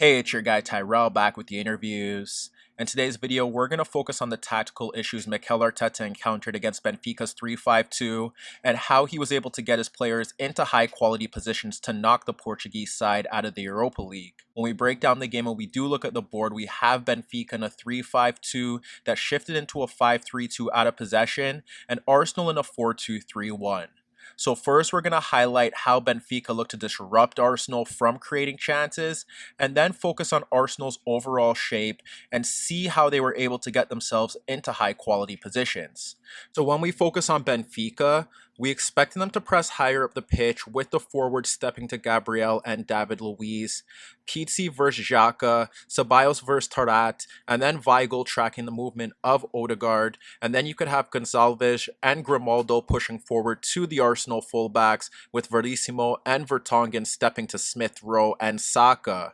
Hey, it's your guy Tyrrell back with the interviews. In today's video, we're going to focus on the tactical issues Mikel Arteta encountered against Benfica's 3-5-2 and how he was able to get his players into high-quality positions to knock the Portuguese side out of the Europa League. When we break down the game and we do look at the board, we have Benfica in a 3-5-2 that shifted into a 5-3-2 out of possession and Arsenal in a 4-2-3-1. So first, we're going to highlight how Benfica looked to disrupt Arsenal from creating chances, and then focus on Arsenal's overall shape and see how they were able to get themselves into high-quality positions. So when we focus on Benfica, we expected them to press higher up the pitch with the forwards stepping to Gabriel and David Luiz, Pizzi versus Xhaka, Ceballos versus Tyrrell, and then Weigl tracking the movement of Odegaard, and then you could have Goncalves and Grimaldo pushing forward to the Arsenal fullbacks with Verissimo and Vertonghen stepping to Smith Rowe and Saka.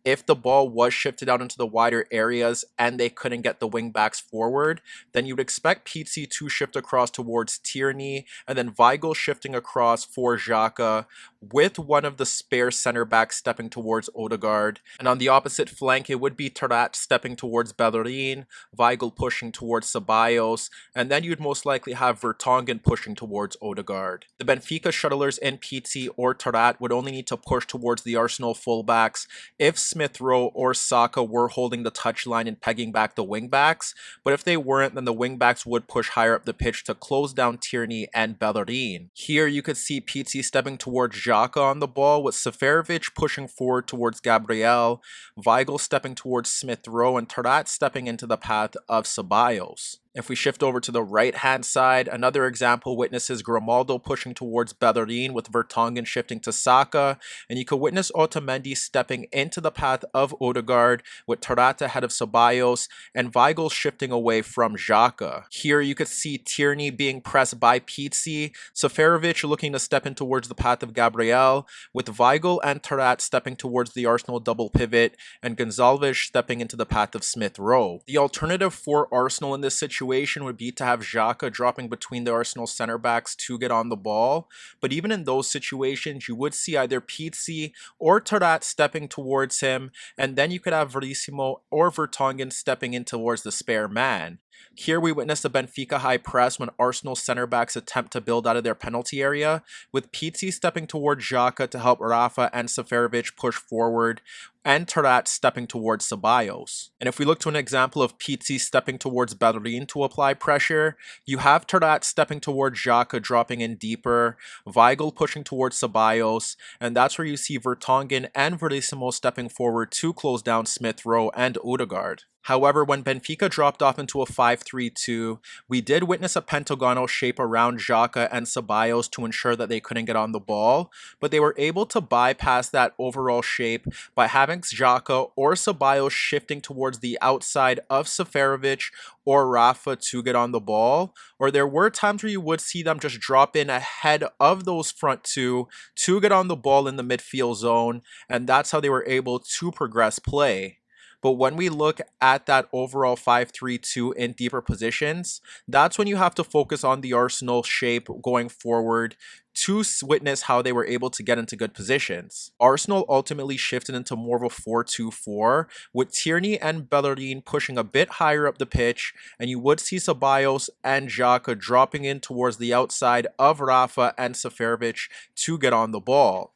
If the ball was shifted out into the wider areas and they couldn't get the wing backs forward, then you'd expect Pizzi to shift across towards Tierney and then Weigl shifting across for Xhaka with one of the spare center backs stepping towards Odegaard. And on the opposite flank, it would be Tyrrell stepping towards Bellerin, Weigl pushing towards Ceballos, and then you'd most likely have Vertonghen pushing towards Odegaard. The Benfica shuttlers in Pizzi or Tyrrell would only need to push towards the Arsenal fullbacks if Smith Rowe or Saka were holding the touchline and pegging back the wingbacks, but if they weren't, then the wingbacks would push higher up the pitch to close down Tierney and Bellerin. Here you could see Pizzi stepping towards Xhaka on the ball, with Seferovic pushing forward towards Gabriel, Weigl stepping towards Smith Rowe, and Tyrrell stepping into the path of Ceballos. If we shift over to the right-hand side, another example witnesses Grimaldo pushing towards Bellerin with Vertonghen shifting to Saka, and you could witness Otamendi stepping into the path of Odegaard with Tyrrell ahead of Ceballos and Weigl shifting away from Xhaka. Here you could see Tierney being pressed by Pizzi, Seferovic looking to step in towards the path of Gabriel, with Weigl and Tyrrell stepping towards the Arsenal double pivot, and Goncalves stepping into the path of Smith Rowe. The alternative for Arsenal in this situation would be to have Xhaka dropping between the Arsenal center backs to get on the ball, but even in those situations you would see either Pizzi or Tyrrell stepping towards him, and then you could have Verissimo or Vertonghen stepping in towards the spare man. Here we witness the Benfica high press when Arsenal center backs attempt to build out of their penalty area, with Pizzi stepping towards Xhaka to help Rafa and Seferovic push forward, and Tyrrell stepping towards Ceballos. And if we look to an example of Pizzi stepping towards Bellerin to apply pressure, you have Tyrrell stepping towards Xhaka dropping in deeper, Weigl pushing towards Ceballos, and that's where you see Vertonghen and Verissimo stepping forward to close down Smith Rowe and Odegaard. However, when Benfica dropped off into a 5-3-2, we did witness a pentagonal shape around Xhaka and Ceballos to ensure that they couldn't get on the ball, but they were able to bypass that overall shape by having Xhaka or Ceballos shifting towards the outside of Seferovic or Rafa to get on the ball, or there were times where you would see them just drop in ahead of those front two to get on the ball in the midfield zone, and that's how they were able to progress play. But when we look at that overall 5-3-2 in deeper positions, that's when you have to focus on the Arsenal shape going forward to witness how they were able to get into good positions. Arsenal ultimately shifted into more of a 4-2-4, with Tierney and Bellerin pushing a bit higher up the pitch, and you would see Ceballos and Xhaka dropping in towards the outside of Rafa and Seferovic to get on the ball.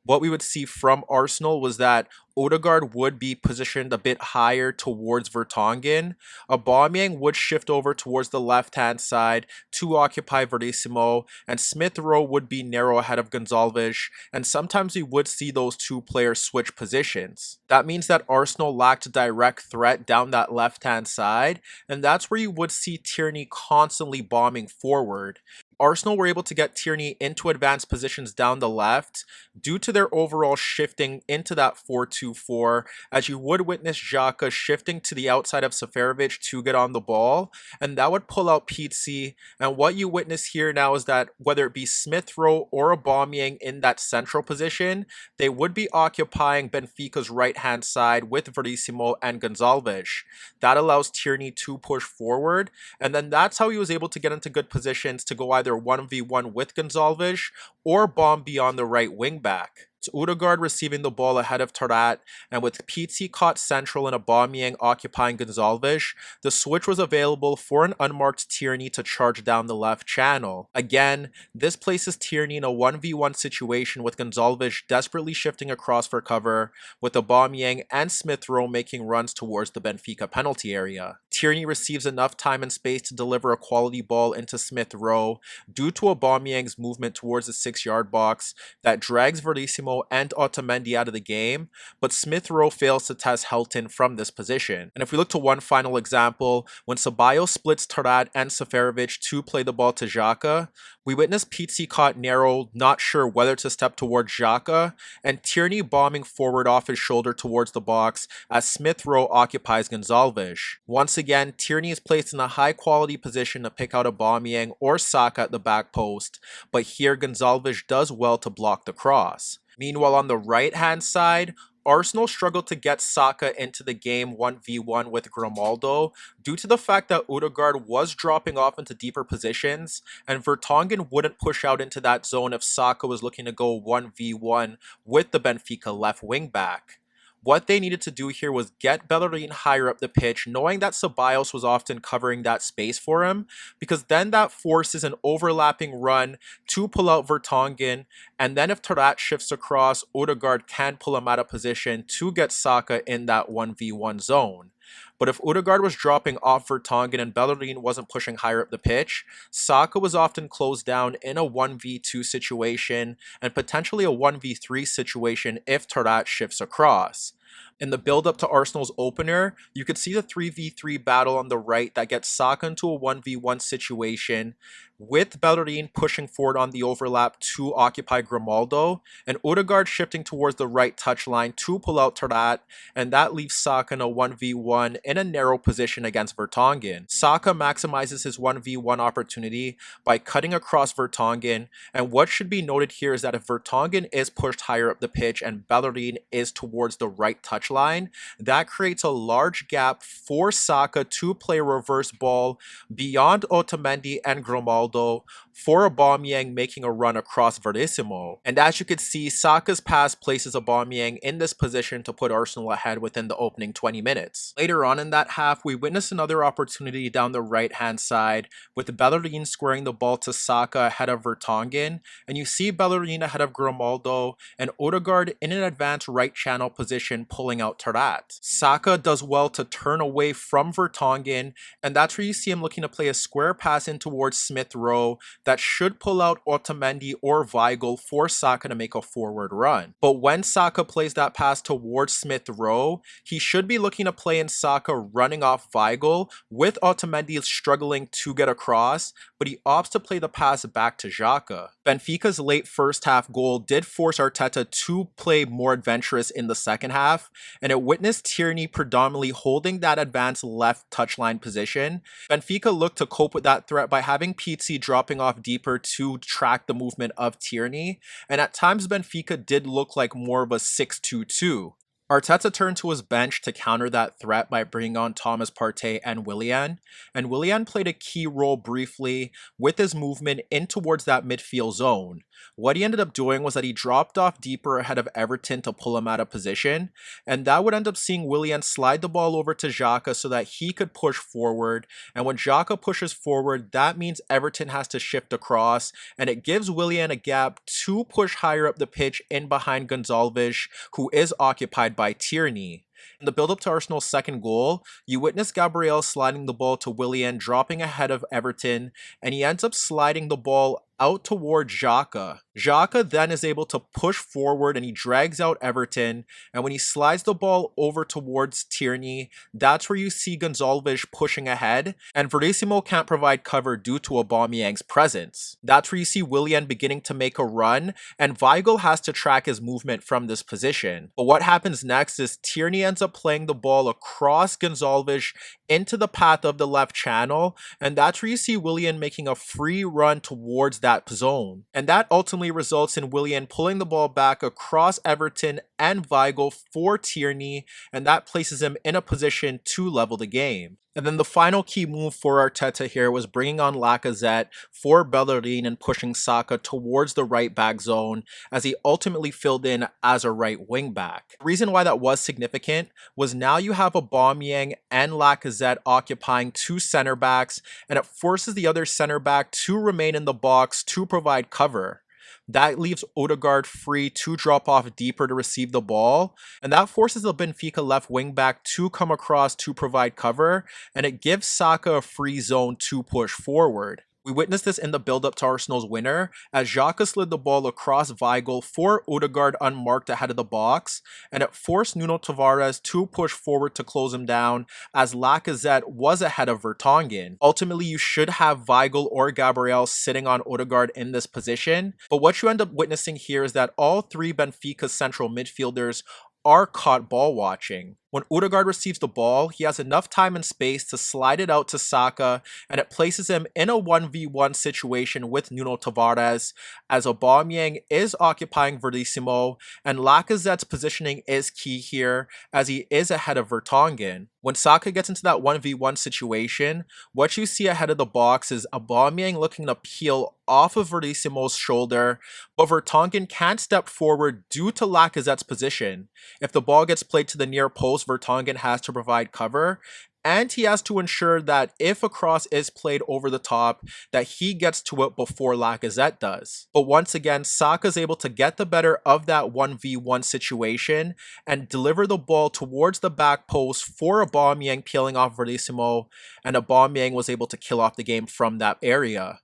What we would see from Arsenal was that Odegaard would be positioned a bit higher towards Vertonghen. Aubameyang would shift over towards the left-hand side to occupy Verissimo, and Smith Rowe would be narrow ahead of Goncalves, and sometimes we would see those two players switch positions. That means that Arsenal lacked direct threat down that left-hand side, and that's where you would see Tierney constantly bombing forward. Arsenal were able to get Tierney into advanced positions down the left due to their overall shifting into that 4-2-4, as you would witness Xhaka shifting to the outside of Seferovic to get on the ball, and that would pull out Pizzi. And what you witness here now is that whether it be Smith Rowe or Aubameyang in that central position, they would be occupying Benfica's right-hand side with Verissimo and Goncalves. That allows Tierney to push forward, and then that's how he was able to get into good positions to go either 1v1 with Goncalves or bomb beyond the right wing back. It's Odegaard receiving the ball ahead of Tyrrell, and with Pizzi caught central and Aubameyang occupying Goncalves, the switch was available for an unmarked Tierney to charge down the left channel. Again, this places Tierney in a 1v1 situation with Goncalves desperately shifting across for cover, with Aubameyang and Smith Rowe making runs towards the Benfica penalty area. Tierney receives enough time and space to deliver a quality ball into Smith Rowe due to Aubameyang's movement towards the 6-yard box that drags Verissimo and Otamendi out of the game, but Smith Rowe fails to test Helton from this position. And if we look to one final example, when Ceballos splits Tyrrell and Seferovic to play the ball to Xhaka, we witness Pizzi caught narrow, not sure whether to step towards Xhaka, and Tierney bombing forward off his shoulder towards the box as Smith Rowe occupies Goncalves. Once again, Tierney is placed in a high-quality position to pick out Aubameyang or Saka at the back post, but here Goncalves does well to block the cross. Meanwhile, on the right-hand side, Arsenal struggled to get Saka into the game 1v1 with Grimaldo due to the fact that Odegaard was dropping off into deeper positions, and Vertonghen wouldn't push out into that zone if Saka was looking to go 1v1 with the Benfica left wing back. What they needed to do here was get Bellerin higher up the pitch, knowing that Ceballos was often covering that space for him, because then that forces an overlapping run to pull out Vertonghen, and then if Tyrrell shifts across, Odegaard can pull him out of position to get Saka in that 1v1 zone. But if Odegaard was dropping off Vertonghen and Bellerin wasn't pushing higher up the pitch, Saka was often closed down in a 1v2 situation and potentially a 1v3 situation if Tyrrell shifts across. In the build-up to Arsenal's opener, you could see the 3v3 battle on the right that gets Saka into a 1v1 situation, with Bellerin pushing forward on the overlap to occupy Grimaldo, and Odegaard shifting towards the right touchline to pull out Tyrrell, and that leaves Saka in a 1v1 in a narrow position against Vertonghen. Saka maximizes his 1v1 opportunity by cutting across Vertonghen, and what should be noted here is that if Vertonghen is pushed higher up the pitch and Bellerin is towards the right touchline, that creates a large gap for Saka to play a reverse ball beyond Otamendi and Grimaldo for Aubameyang making a run across Verissimo. And as you can see, Saka's pass places Aubameyang in this position to put Arsenal ahead within the opening 20 minutes. Later on in that half, we witness another opportunity down the right-hand side with Bellerin squaring the ball to Saka ahead of Vertonghen, and you see Bellerin ahead of Grimaldo and Odegaard in an advanced right channel position pulling out Tyrrell. Saka does well to turn away from Vertonghen, and that's where you see him looking to play a square pass in towards Smith Rowe that should pull out Otamendi or Weigl for Saka to make a forward run. But when Saka plays that pass towards Smith Rowe, he should be looking to play in Saka running off Weigl, with Otamendi struggling to get across, but he opts to play the pass back to Xhaka. Benfica's late first half goal did force Arteta to play more adventurous in the second half, and it witnessed Tierney predominantly holding that advanced left touchline position. Benfica looked to cope with that threat by having Pizzi dropping off deeper to track the movement of Tierney, and at times Benfica did look like more of a 6-2-2. Arteta turned to his bench to counter that threat by bringing on Thomas Partey and Willian, and Willian played a key role briefly with his movement in towards that midfield zone. What he ended up doing was that he dropped off deeper ahead of Everton to pull him out of position, and that would end up seeing Willian slide the ball over to Xhaka so that he could push forward, and when Xhaka pushes forward, that means Everton has to shift across, and it gives Willian a gap to push higher up the pitch in behind Goncalves, who is occupied by Tierney. In the build-up to Arsenal's second goal, you witness Gabriel sliding the ball to Willian, dropping ahead of Everton, and he ends up sliding the ball out toward Xhaka. Xhaka then is able to push forward and he drags out Everton, and when he slides the ball over towards Tierney, that's where you see Goncalves pushing ahead, and Verissimo can't provide cover due to Aubameyang's presence. That's where you see Willian beginning to make a run, and Weigl has to track his movement from this position. But what happens next is Tierney ends up playing the ball across Goncalves into the path of the left channel, and that's where you see Willian making a free run towards that zone. And that ultimately ultimately results in Willian pulling the ball back across Everton and Weigl for Tierney, and that places him in a position to level the game. And then the final key move for Arteta here was bringing on Lacazette for Bellerin and pushing Saka towards the right back zone as he ultimately filled in as a right wing back. The reason why that was significant was now you have Aubameyang and Lacazette occupying two center backs, and it forces the other center back to remain in the box to provide cover. That leaves Odegaard free to drop off deeper to receive the ball, and that forces the Benfica left wing back to come across to provide cover, and it gives Saka a free zone to push forward. We witnessed this in the build-up to Arsenal's winner, as Xhaka slid the ball across Weigl for Odegaard unmarked ahead of the box, and it forced Nuno Tavares to push forward to close him down, as Lacazette was ahead of Vertonghen. Ultimately, you should have Weigl or Gabriel sitting on Odegaard in this position, but what you end up witnessing here is that all three Benfica central midfielders are caught ball watching. When Odegaard receives the ball, he has enough time and space to slide it out to Saka, and it places him in a 1v1 situation with Nuno Tavares, as Aubameyang is occupying Verdissimo, and Lacazette's positioning is key here, as he is ahead of Vertonghen. When Saka gets into that 1v1 situation, what you see ahead of the box is Aubameyang looking to peel off of Verdissimo's shoulder, but Vertonghen can't step forward due to Lacazette's position. If the ball gets played to the near post, Vertonghen has to provide cover, and he has to ensure that if a cross is played over the top, that he gets to it before Lacazette does. But once again, Saka's able to get the better of that 1v1 situation and deliver the ball towards the back post for Aubameyang peeling off Verdissimo, and Aubameyang was able to kill off the game from that area.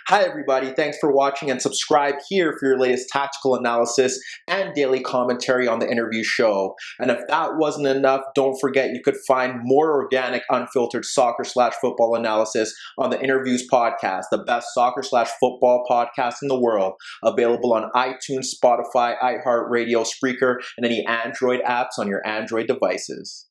Hi everybody, thanks for watching, and subscribe here for your latest tactical analysis and daily commentary on the InnerViews show. And if that wasn't enough, don't forget you could find more organic, unfiltered soccer/football analysis on the InnerViews podcast, the best soccer/football podcast in the world, available on iTunes, Spotify, iHeartRadio, Spreaker, and any Android apps on your Android devices.